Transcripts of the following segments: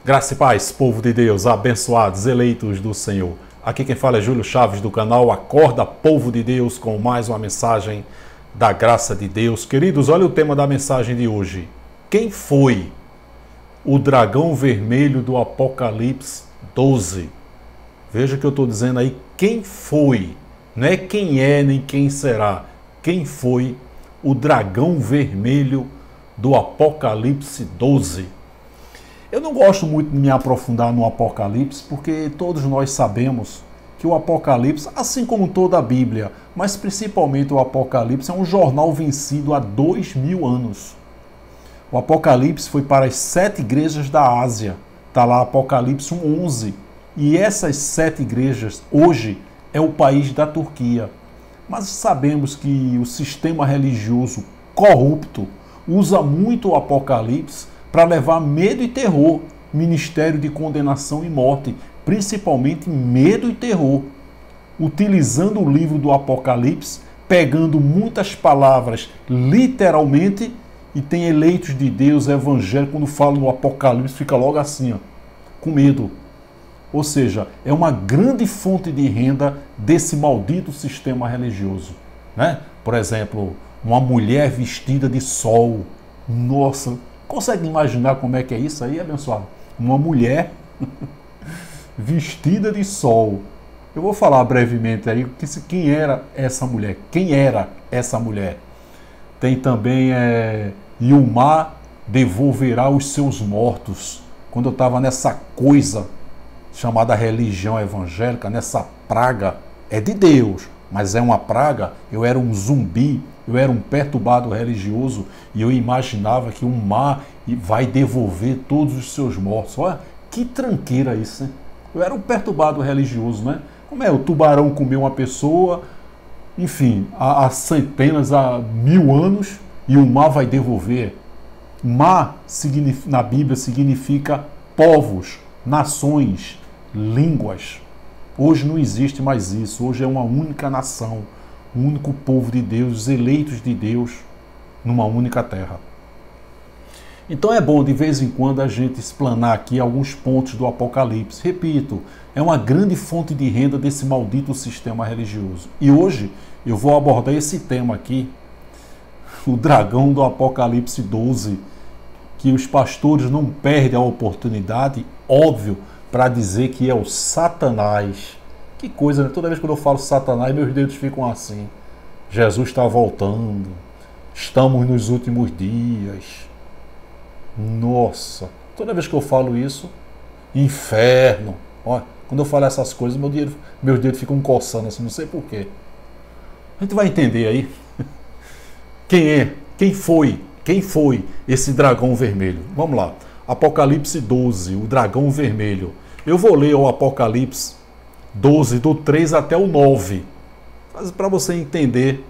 Graça e paz, povo de Deus, abençoados, eleitos do Senhor. Aqui quem fala é Júlio Chaves do canal Acorda Povo de Deus com mais uma mensagem da graça de Deus. Queridos, olha o tema da mensagem de hoje. Quem foi o dragão vermelho do Apocalipse 12? Veja o que eu estou dizendo aí, quem foi? Não é quem é nem quem será. Quem foi o dragão vermelho do Apocalipse 12? Eu não gosto muito de me aprofundar no Apocalipse, porque todos nós sabemos que o Apocalipse, assim como toda a Bíblia, mas principalmente o Apocalipse, é um jornal vencido há 2000 anos. O Apocalipse foi para as 7 igrejas da Ásia. Está lá Apocalipse 1:11. E essas 7 igrejas, hoje, é o país da Turquia. Mas sabemos que o sistema religioso corrupto usa muito o Apocalipse para levar medo e terror, ministério de condenação e morte, principalmente medo e terror, utilizando o livro do Apocalipse, pegando muitas palavras literalmente, e tem eleitos de Deus evangélicos, quando falam no Apocalipse, fica logo assim, ó, com medo. Ou seja, é uma grande fonte de renda desse maldito sistema religioso, né? Por exemplo, uma mulher vestida de sol. Nossa, consegue imaginar como é que é isso aí, abençoado? Uma mulher vestida de sol. Eu vou falar brevemente aí quem era essa mulher. Quem era essa mulher? Tem também e o mar devolverá os seus mortos. Quando eu estava nessa coisa chamada religião evangélica, nessa praga, é de Deus, mas é uma praga. Eu era um zumbi, eu era um perturbado religioso e eu imaginava que o mar vai devolver todos os seus mortos. Olha, que tranqueira isso, hein? Eu era um perturbado religioso, né? Como é? O tubarão comeu uma pessoa, enfim, há centenas, há 1000 anos, e o mar vai devolver. Mar, na Bíblia, significa povos, nações, línguas. Hoje não existe mais isso. Hoje é uma única nação, um único povo de Deus, os eleitos de Deus, numa única terra. Então é bom de vez em quando a gente explanar aqui alguns pontos do Apocalipse. Repito, é uma grande fonte de renda desse maldito sistema religioso. E hoje eu vou abordar esse tema aqui, o dragão do Apocalipse 12, que os pastores não perdem a oportunidade, óbvio, para dizer que é o Satanás. Que coisa, né? Toda vez que eu falo Satanás, meus dedos ficam assim. Jesus está voltando. Estamos nos últimos dias. Nossa, toda vez que eu falo isso, inferno. Olha, quando eu falo essas coisas, meus dedos ficam coçando assim, não sei porquê. A gente vai entender aí. Quem é? Quem foi esse dragão vermelho? Vamos lá. Apocalipse 12, o dragão vermelho. Eu vou ler o Apocalipse 12, do 3 até o 9, para você entender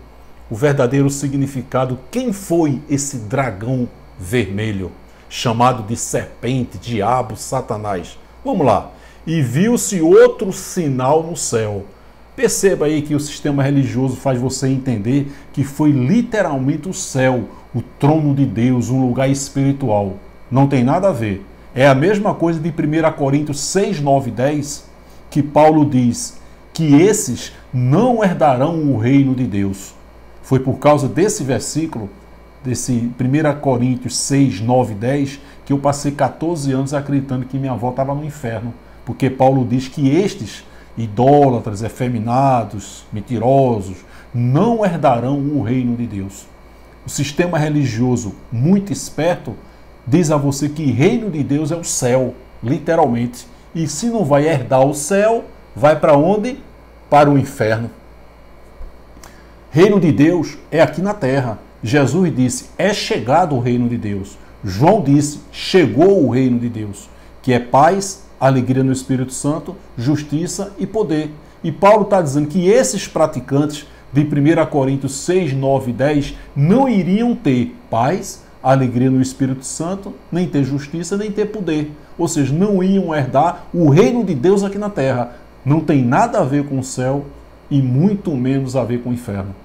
o verdadeiro significado. Quem foi esse dragão vermelho, chamado de serpente, diabo, Satanás? Vamos lá. E viu-se outro sinal no céu. Perceba aí que o sistema religioso faz você entender que foi literalmente o céu, o trono de Deus, um lugar espiritual. Não tem nada a ver. É a mesma coisa de 1 Coríntios 6, 9 e 10, que Paulo diz que esses não herdarão o reino de Deus. Foi por causa desse versículo, desse 1 Coríntios 6, 9 e 10, que eu passei 14 anos acreditando que minha avó estava no inferno. Porque Paulo diz que estes idólatras, efeminados, mentirosos, não herdarão o reino de Deus. O sistema religioso, muito esperto, diz a você que reino de Deus é o céu, literalmente. E se não vai herdar o céu, vai para onde? Para o inferno. Reino de Deus é aqui na terra. Jesus disse, é chegado o reino de Deus. João disse, chegou o reino de Deus, que é paz, alegria no Espírito Santo, justiça e poder. E Paulo está dizendo que esses praticantes de 1 Coríntios 6, 9 e 10 não iriam ter paz, alegria no Espírito Santo, nem ter justiça, nem ter poder. Ou seja, não iam herdar o reino de Deus aqui na terra. Não tem nada a ver com o céu e muito menos a ver com o inferno.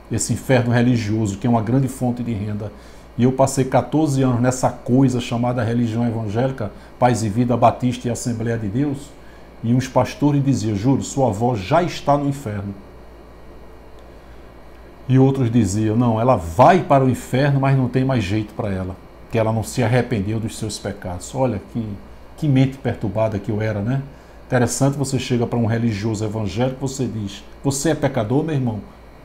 Esse inferno religioso, que é uma grande fonte de renda. e eu passei 14 anos nessa coisa chamada religião evangélica, Paz e Vida, Batista e Assembleia de Deus, e uns pastores diziam, Júlio, sua avó já está no inferno. E outros diziam, não, ela vai para o inferno, mas não tem mais jeito para ela, que ela não se arrependeu dos seus pecados. Olha que mente perturbada que eu era, né? Interessante, você chega para um religioso evangélico, você diz, você é pecador, meu irmão?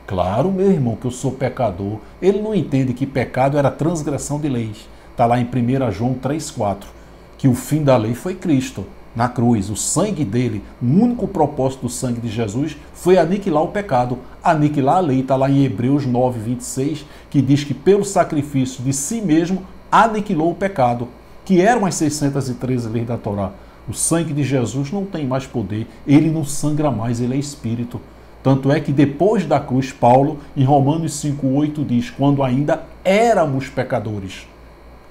Claro, meu irmão, que eu sou pecador. Ele não entende que pecado era transgressão de leis. Está lá em 1 João 3,4, que o fim da lei foi Cristo, na cruz. O sangue dele, o único propósito do sangue de Jesus foi aniquilar o pecado, aniquilar a lei. Está lá em Hebreus 9,26, que diz que pelo sacrifício de si mesmo aniquilou o pecado, que eram as 613 leis da Torá. O sangue de Jesus não tem mais poder, ele não sangra mais, ele é espírito. Tanto é que depois da cruz, Paulo, em Romanos 5,8 diz, quando ainda éramos pecadores.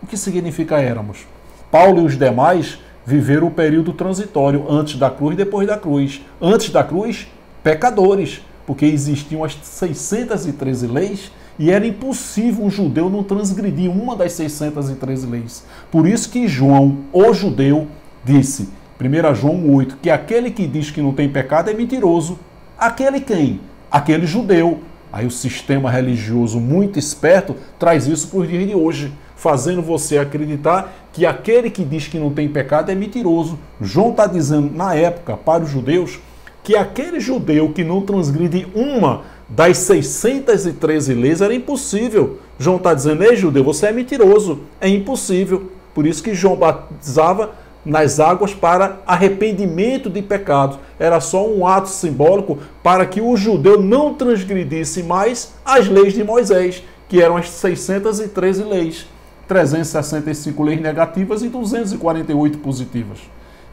O que significa éramos? Paulo e os demais viveram o período transitório, antes da cruz e depois da cruz. Antes da cruz, pecadores, porque existiam as 613 leis e era impossível um judeu não transgredir uma das 613 leis. Por isso que João, o judeu, disse, 1 João 8, que aquele que diz que não tem pecado é mentiroso. Aquele quem? Aquele judeu. Aí o sistema religioso muito esperto traz isso para os dias de hoje, fazendo você acreditar que aquele que diz que não tem pecado é mentiroso. João está dizendo, na época, para os judeus, que aquele judeu que não transgride uma das 613 leis era impossível. João está dizendo, ei judeu, você é mentiroso, é impossível. Por isso que João batizava nas águas para arrependimento de pecados. Era só um ato simbólico para que o judeu não transgredisse mais as leis de Moisés, que eram as 613 leis, 365 leis negativas e 248 positivas.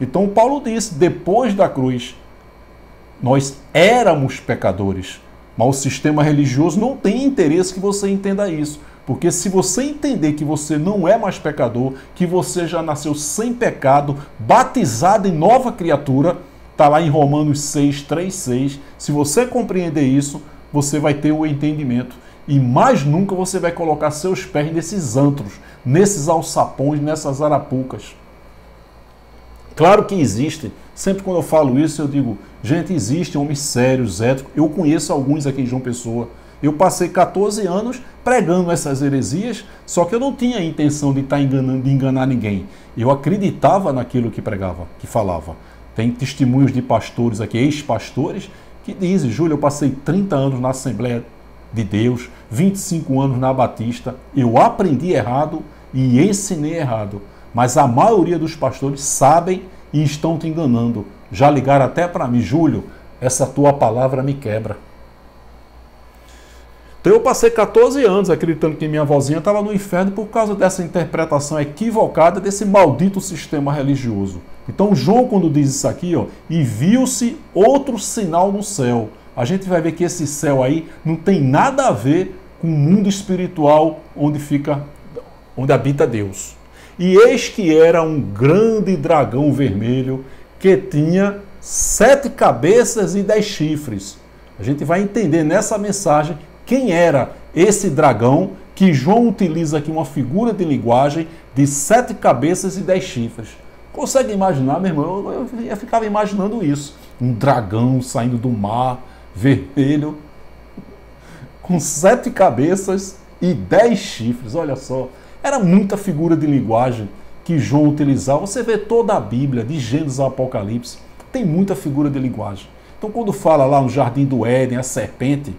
Então Paulo disse, depois da cruz, nós éramos pecadores, mas o sistema religioso não tem interesse que você entenda isso. Porque se você entender que você não é mais pecador, que você já nasceu sem pecado, batizado em nova criatura, está lá em Romanos 6, 3, 6. Se você compreender isso, você vai ter o entendimento. E mais nunca você vai colocar seus pés nesses antros, nesses alçapões, nessas arapucas. Claro que existe. Sempre quando eu falo isso, eu digo, gente, existem homens sérios, éticos. Eu conheço alguns aqui em João Pessoa. Eu passei 14 anos pregando essas heresias, só que eu não tinha a intenção de estar enganando, de enganar ninguém. Eu acreditava naquilo que pregava, que falava. Tem testemunhos de pastores aqui, ex-pastores, que dizem, Júlio, eu passei 30 anos na Assembleia de Deus, 25 anos na Batista, eu aprendi errado e ensinei errado. Mas a maioria dos pastores sabem e estão te enganando. Já ligaram até para mim, Júlio, essa tua palavra me quebra. Então eu passei 14 anos acreditando que minha avózinha estava no inferno por causa dessa interpretação equivocada desse maldito sistema religioso. Então João, quando diz isso aqui, ó, e viu-se outro sinal no céu. A gente vai ver que esse céu aí não tem nada a ver com o mundo espiritual onde habita Deus. E eis que era um grande dragão vermelho que tinha 7 cabeças e 10 chifres. A gente vai entender nessa mensagem quem era esse dragão, que João utiliza aqui uma figura de linguagem de 7 cabeças e 10 chifres. Consegue imaginar, meu irmão? Eu ficava imaginando isso. Um dragão saindo do mar, vermelho, com 7 cabeças e 10 chifres. Olha só, era muita figura de linguagem que João utilizava. Você vê toda a Bíblia, de Gênesis ao Apocalipse, tem muita figura de linguagem. Então quando fala lá no Jardim do Éden, a serpente,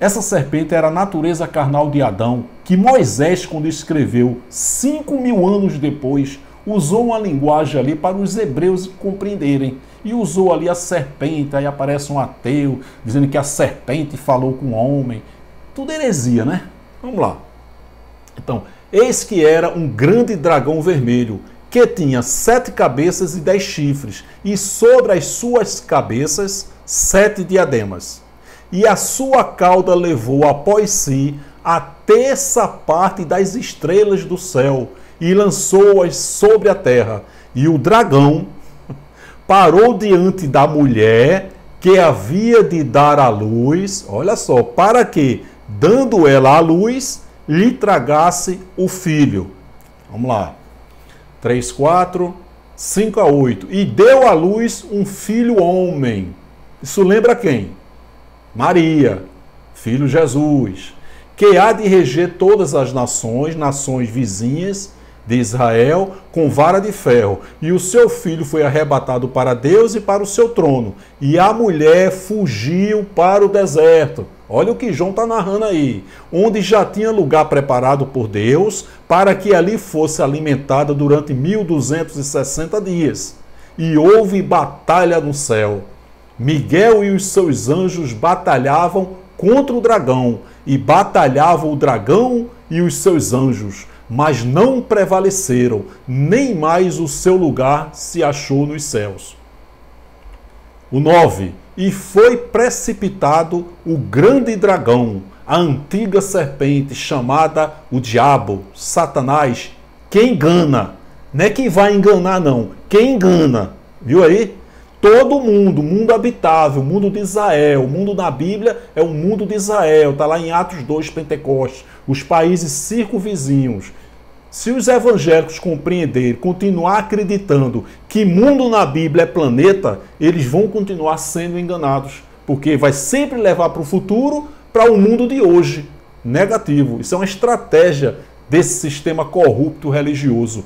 essa serpente era a natureza carnal de Adão, que Moisés, quando escreveu 5.000 anos depois, usou uma linguagem ali para os hebreus compreenderem. E usou ali a serpente, aí aparece um ateu, dizendo que a serpente falou com o homem. Tudo heresia, né? Vamos lá. Então, eis que era um grande dragão vermelho, que tinha 7 cabeças e 10 chifres, e sobre as suas cabeças 7 diademas. E a sua cauda levou após si a terça parte das estrelas do céu e lançou-as sobre a terra. E o dragão parou diante da mulher que havia de dar à luz, olha só, para que, dando ela à luz, lhe tragasse o filho. Vamos lá. 3, 4, 5 a 8. E deu à luz um filho homem. Isso lembra quem? Maria, filho Jesus, que há de reger todas as nações, nações vizinhas de Israel, com vara de ferro. E o seu filho foi arrebatado para Deus e para o seu trono. E a mulher fugiu para o deserto. Olha o que João está narrando aí. Onde já tinha lugar preparado por Deus, para que ali fosse alimentada durante 1260 dias. E houve batalha no céu. Miguel e os seus anjos batalhavam contra o dragão. E batalhavam o dragão e os seus anjos. Mas não prevaleceram, nem mais o seu lugar se achou nos céus. O 9. E foi precipitado o grande dragão, a antiga serpente, chamada o diabo, Satanás, que engana. Não é quem vai enganar, não. Quem engana. Viu aí? Todo mundo, mundo habitável, mundo de Israel. O mundo na Bíblia é o mundo de Israel. Está lá em Atos 2, Pentecostes. Os países circunvizinhos. Se os evangélicos compreenderem, continuar acreditando que mundo na Bíblia é planeta, eles vão continuar sendo enganados. Porque vai sempre levar para o futuro, para o mundo de hoje. Negativo. Isso é uma estratégia desse sistema corrupto religioso.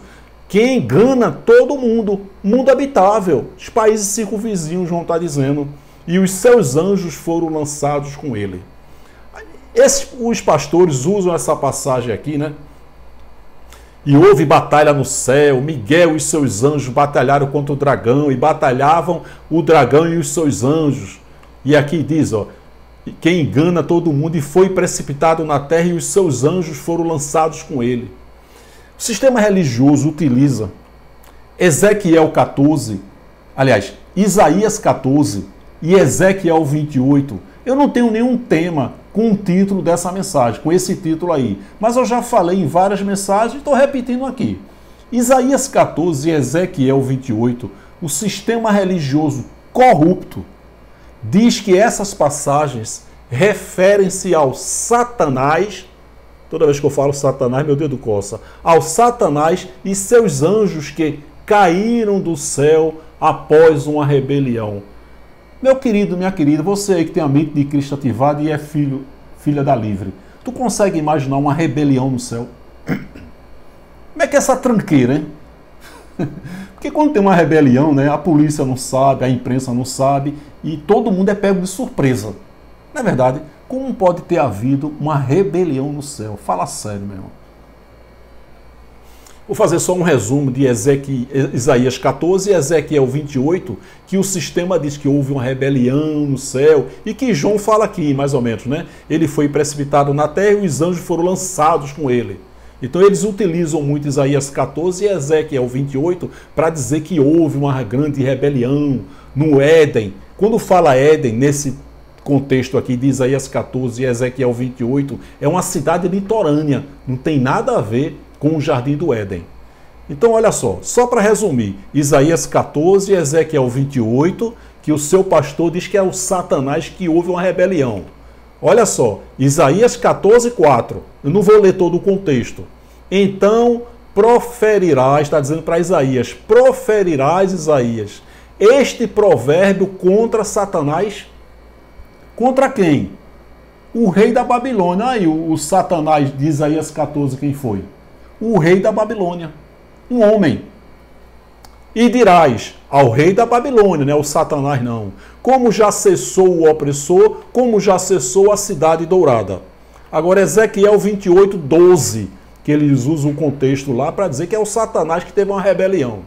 Que engana todo mundo. Mundo habitável. Os países circunvizinhos vão estar dizendo. E os seus anjos foram lançados com ele. Os pastores usam essa passagem aqui, né? E houve batalha no céu, Miguel e seus anjos batalharam contra o dragão, e batalhavam o dragão e os seus anjos. E aqui diz, ó, quem engana todo mundo, e foi precipitado na terra, e os seus anjos foram lançados com ele. O sistema religioso utiliza Ezequiel 14, aliás, Isaías 14 e Ezequiel 28. Eu não tenho nenhum tema com o título dessa mensagem, com esse título aí. Mas eu já falei em várias mensagens e estou repetindo aqui. Isaías 14 e Ezequiel 28, o sistema religioso corrupto, diz que essas passagens referem-se ao Satanás. Toda vez que eu falo Satanás, meu dedo coça. Ao Satanás e seus anjos que caíram do céu após uma rebelião. Meu querido, minha querida, você aí que tem a mente de Cristo ativada e é filha da livre, tu consegue imaginar uma rebelião no céu? Como é que é essa tranqueira, hein? Porque quando tem uma rebelião, né, a polícia não sabe, a imprensa não sabe e todo mundo é pego de surpresa. Não é verdade? Como pode ter havido uma rebelião no céu? Fala sério, meu irmão. Vou fazer só um resumo de Isaías 14 e Ezequiel 28, que o sistema diz que houve uma rebelião no céu, e que João fala aqui, mais ou menos, né? Ele foi precipitado na terra e os anjos foram lançados com ele. Então eles utilizam muito Isaías 14 e Ezequiel 28 para dizer que houve uma grande rebelião no Éden. Quando fala Éden, nesse contexto aqui de Isaías 14 e Ezequiel 28, é uma cidade litorânea, não tem nada a ver com o Jardim do Éden. Então, olha só para resumir, Isaías 14 e Ezequiel 28, que o seu pastor diz que é o Satanás que houve uma rebelião. Olha só, Isaías 14, 4, eu não vou ler todo o contexto. Então, proferirás, está dizendo para Isaías, proferirás, Isaías, este provérbio contra Satanás. Contra quem? O rei da Babilônia. Aí, o Satanás de Isaías 14, quem foi? O rei da Babilônia, um homem. E dirás ao rei da Babilônia, não é o Satanás não, como já cessou o opressor, como já cessou a cidade dourada. Agora Ezequiel 28, 12, que eles usam o contexto lá para dizer que é o Satanás que teve uma rebelião.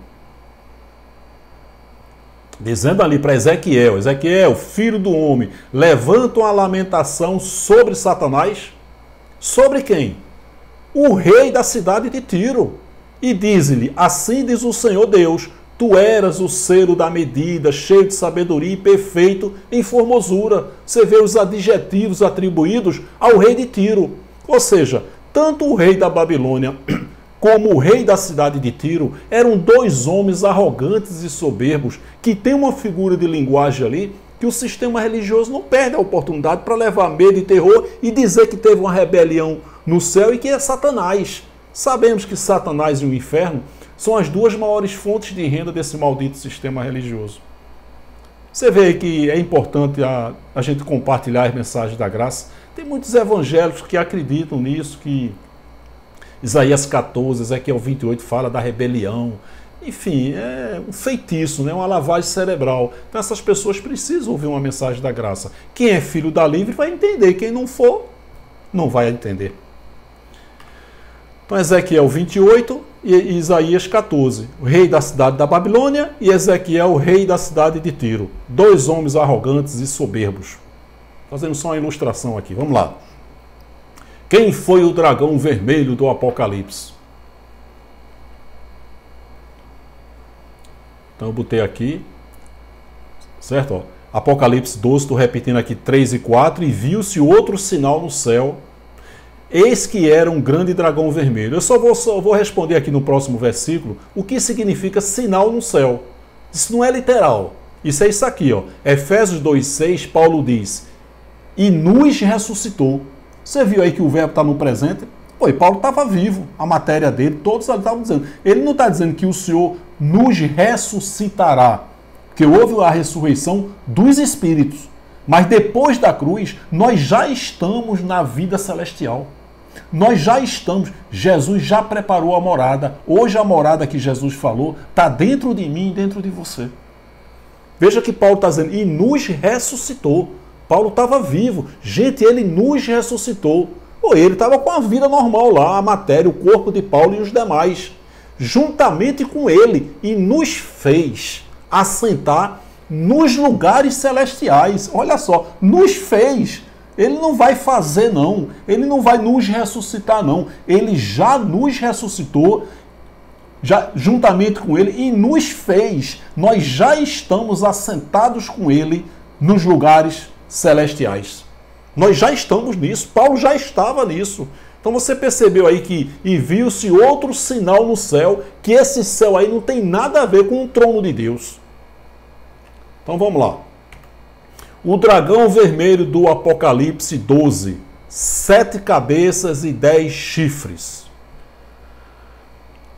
Dizendo ali para Ezequiel, filho do homem, levanta uma lamentação sobre Satanás. Sobre quem? O rei da cidade de Tiro. E diz-lhe, assim diz o Senhor Deus, tu eras o cero da medida, cheio de sabedoria e perfeito em formosura. Você vê os adjetivos atribuídos ao rei de Tiro. Ou seja, tanto o rei da Babilônia como o rei da cidade de Tiro eram dois homens arrogantes e soberbos que têm uma figura de linguagem ali que o sistema religioso não perde a oportunidade para levar medo e terror e dizer que teve uma rebelião no céu e que é Satanás. Sabemos que Satanás e o inferno são as duas maiores fontes de renda desse maldito sistema religioso. Você vê que é importante a gente compartilhar as mensagens da graça. Tem muitos evangélicos que acreditam nisso, que Isaías 14, Ezequiel 28 fala da rebelião. Enfim, é um feitiço, né? Uma lavagem cerebral. Então essas pessoas precisam ouvir uma mensagem da graça. Quem é filho da livre vai entender, quem não for, não vai entender. Então Ezequiel 28 e Isaías 14, o rei da cidade da Babilônia, e Ezequiel, o rei da cidade de Tiro. Dois homens arrogantes e soberbos. Fazendo só uma ilustração aqui, vamos lá. Quem foi o dragão vermelho do Apocalipse? Então eu botei aqui, certo? Ó, Apocalipse 12, estou repetindo aqui 3 e 4, e viu-se outro sinal no céu, eis que era um grande dragão vermelho. Eu só vou responder aqui no próximo versículo o que significa sinal no céu. Isso não é literal. Isso é isso aqui, ó. Efésios 2,6, Paulo diz, e nos ressuscitou. Você viu aí que o verbo está no presente? Pô, e Paulo estava vivo, a matéria dele, todos estavam dizendo. Ele não está dizendo que o Senhor nos ressuscitará, porque houve a ressurreição dos espíritos. Mas depois da cruz, nós já estamos na vida celestial. Nós já estamos. Jesus já preparou a morada. Hoje a morada que Jesus falou está dentro de mim e dentro de você. Veja que Paulo está dizendo, e nos ressuscitou. Paulo estava vivo. Gente, ele nos ressuscitou. Pô, ele estava com a vida normal lá, a matéria, o corpo de Paulo e os demais. Juntamente com ele. E nos fez assentar nos lugares celestiais. Olha só, nos fez. Ele não vai fazer, não. Ele não vai nos ressuscitar, não. Ele já nos ressuscitou, já, juntamente com ele, e nos fez. Nós já estamos assentados com ele nos lugares celestiais. Nós já estamos nisso. Paulo já estava nisso. Então você percebeu aí que e viu-se outro sinal no céu, que esse céu aí não tem nada a ver com o trono de Deus. Então vamos lá. O dragão vermelho do Apocalipse 12, 7 cabeças e 10 chifres.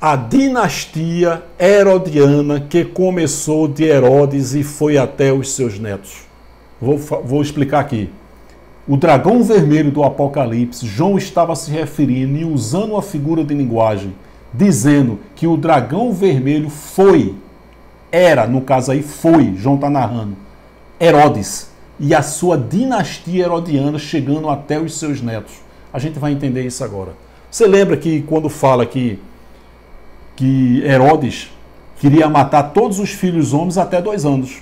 A dinastia herodiana que começou de Herodes e foi até os seus netos. Vou explicar aqui. O dragão vermelho do Apocalipse, João estava se referindo e usando uma figura de linguagem, dizendo que o dragão vermelho era, no caso aí foi, João está narrando, Herodes e a sua dinastia herodiana chegando até os seus netos. A gente vai entender isso agora. Você lembra que quando fala que Herodes queria matar todos os filhos homens até 2 anos?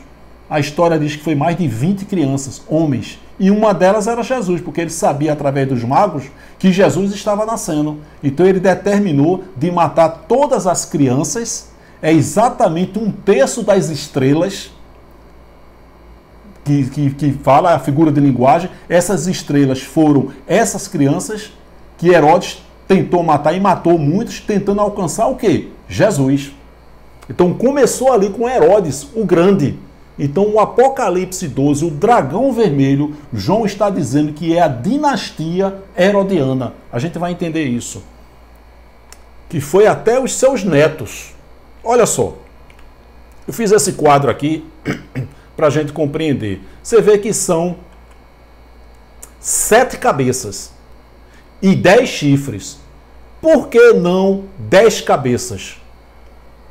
A história diz que foi mais de 20 crianças, homens, e uma delas era Jesus, porque ele sabia através dos magos que Jesus estava nascendo. Então ele determinou de matar todas as crianças. É exatamente 1/3 das estrelas que fala a figura de linguagem. Essas estrelas foram essas crianças que Herodes tentou matar e matou muitos, tentando alcançar o quê? Jesus. Então começou ali com Herodes, o Grande. Então o Apocalipse 12, o dragão vermelho, João está dizendo que é a dinastia herodiana. A gente vai entender isso. Que foi até os seus netos. Olha só, eu fiz esse quadro aqui para a gente compreender. Você vê que são 7 cabeças e 10 chifres. Por que não 10 cabeças?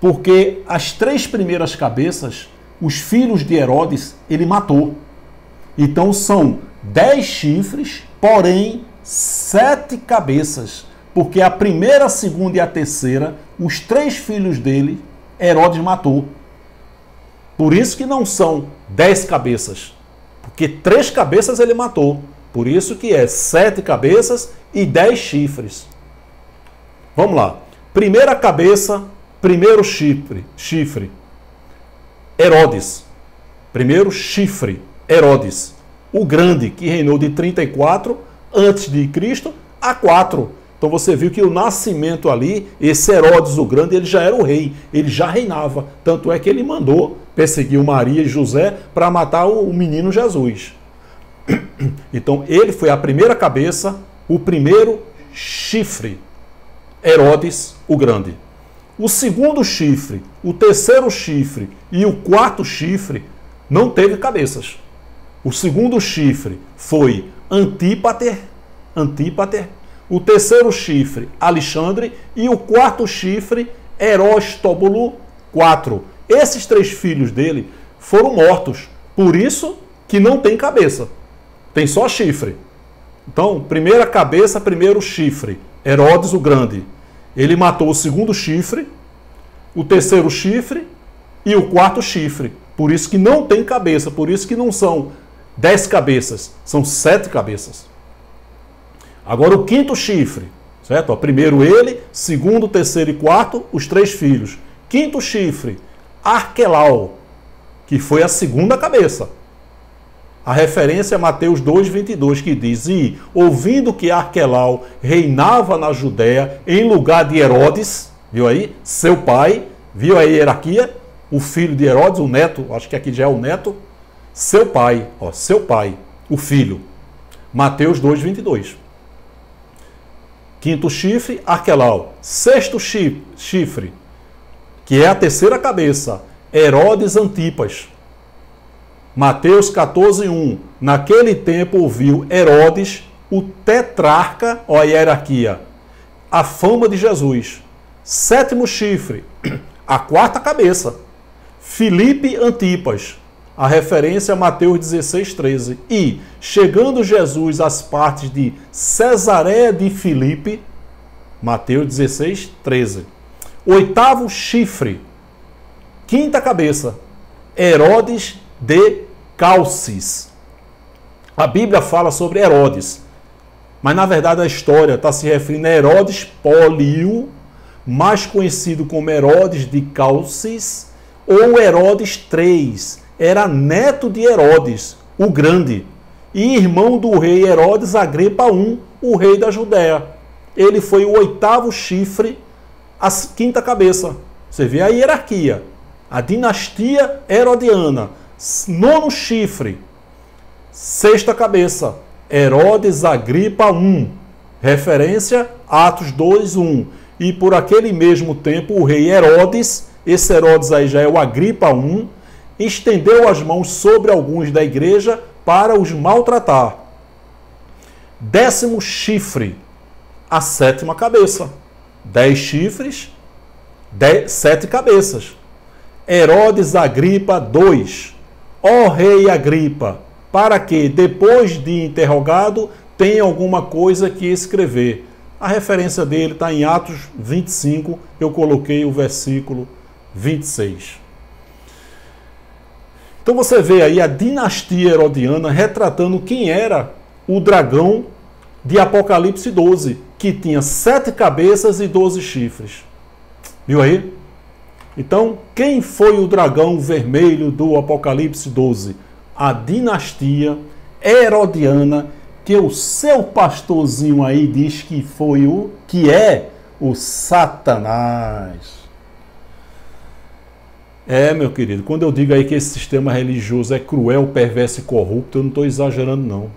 Porque as 3 primeiras cabeças, os filhos de Herodes, ele matou. Então são 10 chifres, porém 7 cabeças. Porque a primeira, a segunda e a terceira, os 3 filhos dele, Herodes matou. Por isso que não são 10 cabeças. Porque 3 cabeças ele matou. Por isso que é 7 cabeças e 10 chifres. Vamos lá. Primeira cabeça, primeiro chifre. Herodes. Primeiro chifre, Herodes. O Grande, que reinou de 34 a.C. a 4. Então você viu que o nascimento ali, esse Herodes o Grande, ele já era o rei, ele já reinava. Tanto é que ele mandou perseguir Maria e José para matar o menino Jesus. Então ele foi a primeira cabeça, o primeiro chifre, Herodes o Grande. O segundo chifre, o terceiro chifre e o quarto chifre não teve cabeças. O segundo chifre foi Antípater, o terceiro chifre, Alexandre, e o quarto chifre, Heróstobulo IV. Esses 3 filhos dele foram mortos, por isso que não tem cabeça, tem só chifre. Então, primeira cabeça, primeiro chifre, Herodes o Grande. Ele matou o segundo chifre, o terceiro chifre e o quarto chifre. Por isso que não tem cabeça, por isso que não são 10 cabeças, são 7 cabeças. Agora o quinto chifre, certo? Ó, primeiro ele, segundo, terceiro e quarto, os 3 filhos. Quinto chifre, Arquelau, que foi a segunda cabeça. A referência é Mateus 2,22, que diz: e ouvindo que Arquelau reinava na Judéia em lugar de Herodes, viu aí? Seu pai, viu a hierarquia? O filho de Herodes, o neto, acho que aqui já é o neto. Seu pai, ó, seu pai, o filho. Mateus 2,22. Quinto chifre, Arquelau. Sexto chifre, que é a terceira cabeça, Herodes Antipas. Mateus 14:1. Naquele tempo ouviu Herodes, o tetrarca, ó a hierarquia, a fama de Jesus. Sétimo chifre, a quarta cabeça, Filipe Antipas. A referência é Mateus 16:13. E, chegando Jesus às partes de Cesareia de Filipe, Mateus 16:13. Oitavo chifre, quinta cabeça, Herodes de Calcis. A Bíblia fala sobre Herodes, mas na verdade a história está se referindo a Herodes Pólio, mais conhecido como Herodes de Calcis, ou Herodes III. Era neto de Herodes, o Grande, e irmão do rei Herodes Agripa I, o rei da Judéia. Ele foi o oitavo chifre, a quinta cabeça. Você vê a hierarquia. A dinastia herodiana. Nono chifre, sexta cabeça, Herodes Agripa I. Referência, Atos 2:1. E por aquele mesmo tempo, o rei Herodes, esse Herodes aí já é o Agripa I, estendeu as mãos sobre alguns da igreja para os maltratar. Décimo chifre, a sétima cabeça. 10 chifres, 7 cabeças. Herodes Agripa II. Ó rei Agripa, para que, depois de interrogado, tenha alguma coisa que escrever. A referência dele está em Atos 25, eu coloquei o versículo 26. Então você vê aí a dinastia herodiana retratando quem era o dragão de Apocalipse 12, que tinha 7 cabeças e 12 chifres. Viu aí? Então, quem foi o dragão vermelho do Apocalipse 12? A dinastia herodiana, que o seu pastorzinho aí diz que foi que é o Satanás. Meu querido, quando eu digo aí que esse sistema religioso é cruel, perverso e corrupto, eu não estou exagerando, não.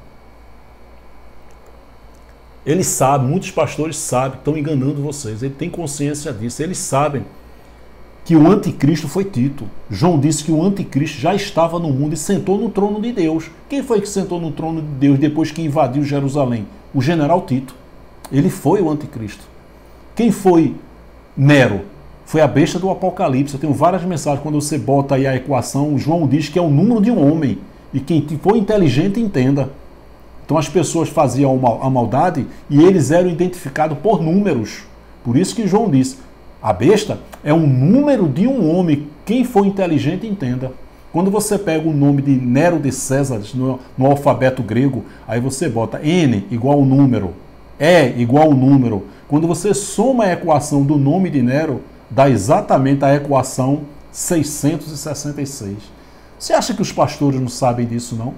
Eles sabem, muitos pastores sabem, estão enganando vocês, eles têm consciência disso, eles sabem que o anticristo foi Tito. João disse que o anticristo já estava no mundo e sentou no trono de Deus. Quem foi que sentou no trono de Deus depois que invadiu Jerusalém? O general Tito. Ele foi o anticristo. Quem foi Nero? Foi a besta do Apocalipse. Eu tenho várias mensagens, quando você bota aí a equação, João diz que é o número de um homem. E quem for inteligente entenda. Então as pessoas faziam a maldade e eles eram identificados por números. Por isso que João diz, a besta é um número de um homem. Quem for inteligente entenda. Quando você pega o nome de Nero de César no alfabeto grego, aí você bota N igual ao número, E igual ao número. Quando você soma a equação do nome de Nero, dá exatamente a equação 666. Você acha que os pastores não sabem disso, não?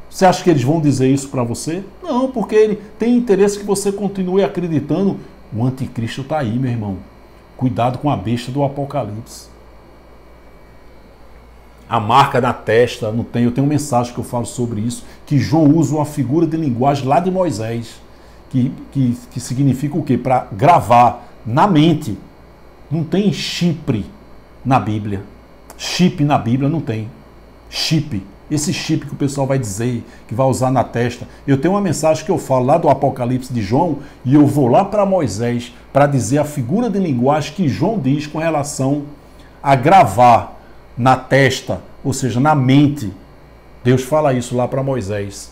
Você acha que eles vão dizer isso para você? Não, porque ele tem interesse que você continue acreditando. O anticristo está aí, meu irmão. Cuidado com a besta do Apocalipse. A marca na testa, não tem. Eu tenho uma mensagem que eu falo sobre isso, que João usa uma figura de linguagem lá de Moisés, que significa o quê? Para gravar na mente. Não tem chipre na Bíblia. Chip na Bíblia não tem. Chip. Esse chip que o pessoal vai dizer, que vai usar na testa. Eu tenho uma mensagem que eu falo lá do Apocalipse de João e eu vou lá para Moisés para dizer a figura de linguagem que João diz com relação a gravar na testa, ou seja, na mente. Deus fala isso lá para Moisés.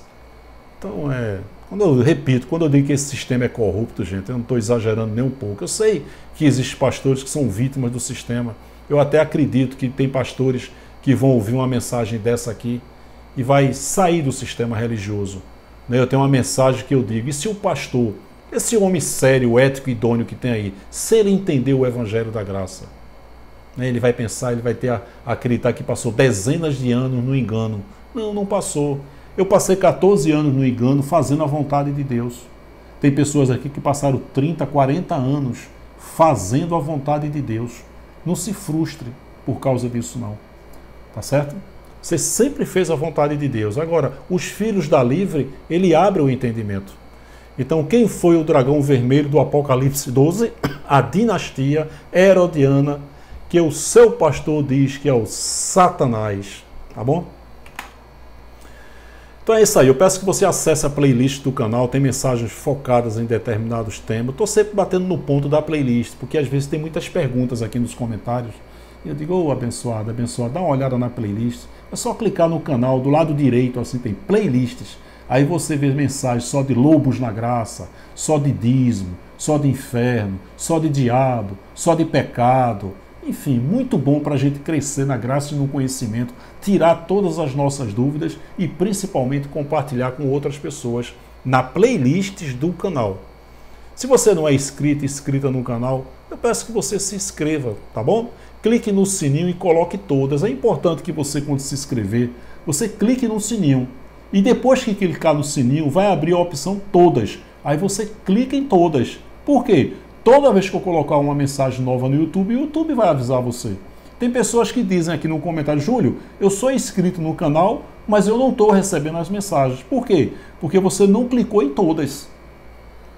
Então, quando eu digo que esse sistema é corrupto, gente, eu não estou exagerando nem um pouco. Eu sei que existem pastores que são vítimas do sistema. Eu até acredito que tem pastores que vão ouvir uma mensagem dessa aqui e vai sair do sistema religioso. Eu tenho uma mensagem que eu digo, e se o pastor, esse homem sério, ético e idôneo que tem aí, se ele entender o Evangelho da Graça, ele vai pensar, ele vai ter a acreditar que passou dezenas de anos no engano. Não, não passou. Eu passei 14 anos no engano fazendo a vontade de Deus. Tem pessoas aqui que passaram 30, 40 anos fazendo a vontade de Deus. Não se frustre por causa disso, não. Tá certo? Você sempre fez a vontade de Deus. Agora, os filhos da livre, ele abre o entendimento. Então, quem foi o dragão vermelho do Apocalipse 12? A dinastia herodiana, que o seu pastor diz que é o Satanás. Tá bom? Então é isso aí. Eu peço que você acesse a playlist do canal. Tem mensagens focadas em determinados temas. Estou sempre batendo no ponto da playlist, porque às vezes tem muitas perguntas aqui nos comentários. E eu digo, abençoado, dá uma olhada na playlist. É só clicar no canal, do lado direito, assim, tem playlists. Aí você vê mensagens só de lobos na graça, só de dízimo, só de inferno, só de diabo, só de pecado. Enfim, muito bom para a gente crescer na graça e no conhecimento, tirar todas as nossas dúvidas e principalmente compartilhar com outras pessoas na playlists do canal. Se você não é inscrita no canal, eu peço que você se inscreva, tá bom? Clique no sininho e coloque todas. É importante que você, quando se inscrever, você clique no sininho. E depois que clicar no sininho, vai abrir a opção todas. Aí você clica em todas. Por quê? Toda vez que eu colocar uma mensagem nova no YouTube, o YouTube vai avisar você. Tem pessoas que dizem aqui no comentário, Júlio, eu sou inscrito no canal, mas eu não estou recebendo as mensagens. Por quê? Porque você não clicou em todas.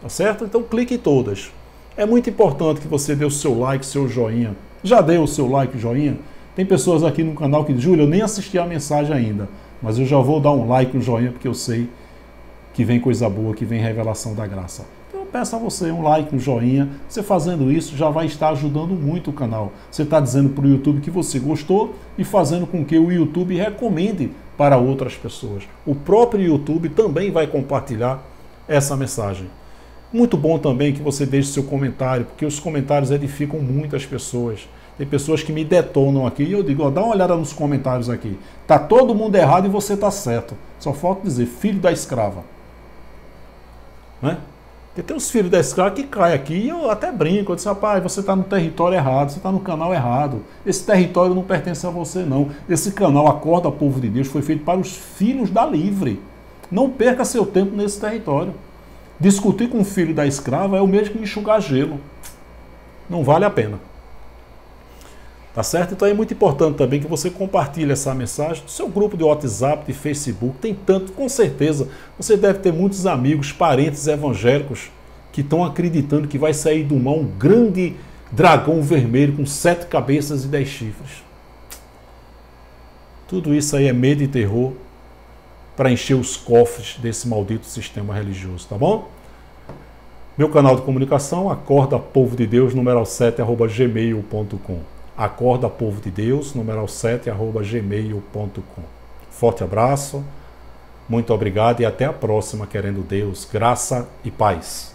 Tá certo? Então clique em todas. É muito importante que você dê o seu like, seu joinha. Já deu o seu like, joinha? Tem pessoas aqui no canal que dizem, Júlio, eu nem assisti a mensagem ainda, mas eu já vou dar um like, um joinha, porque eu sei que vem coisa boa, que vem revelação da graça. Então eu peço a você um like, um joinha. Você fazendo isso já vai estar ajudando muito o canal. Você está dizendo para o YouTube que você gostou e fazendo com que o YouTube recomende para outras pessoas. O próprio YouTube também vai compartilhar essa mensagem. Muito bom também que você deixe seu comentário, porque os comentários edificam muitas pessoas. Tem pessoas que me detonam aqui e eu digo, ó, dá uma olhada nos comentários aqui. Tá todo mundo errado e você tá certo. Só falta dizer, filho da escrava. Né? Porque tem os filhos da escrava que caem aqui e eu até brinco. Eu disse, rapaz, você está no território errado, você está no canal errado. Esse território não pertence a você, não. Esse canal Acorda Povo de Deus foi feito para os filhos da livre. Não perca seu tempo nesse território. Discutir com o filho da escrava é o mesmo que enxugar gelo. Não vale a pena. Tá certo? Então é muito importante também que você compartilhe essa mensagem no seu grupo de WhatsApp, de Facebook. Tem tanto, com certeza, você deve ter muitos amigos, parentes evangélicos que estão acreditando que vai sair do mar um grande dragão vermelho com 7 cabeças e 10 chifres. Tudo isso aí é medo e terror para encher os cofres desse maldito sistema religioso, tá bom? Meu canal de comunicação, Acorda Povo de Deus, numeral 7@gmail.com. Acorda Povo de Deus, numeral 7@gmail.com. Forte abraço, muito obrigado e até a próxima, querendo Deus, graça e paz.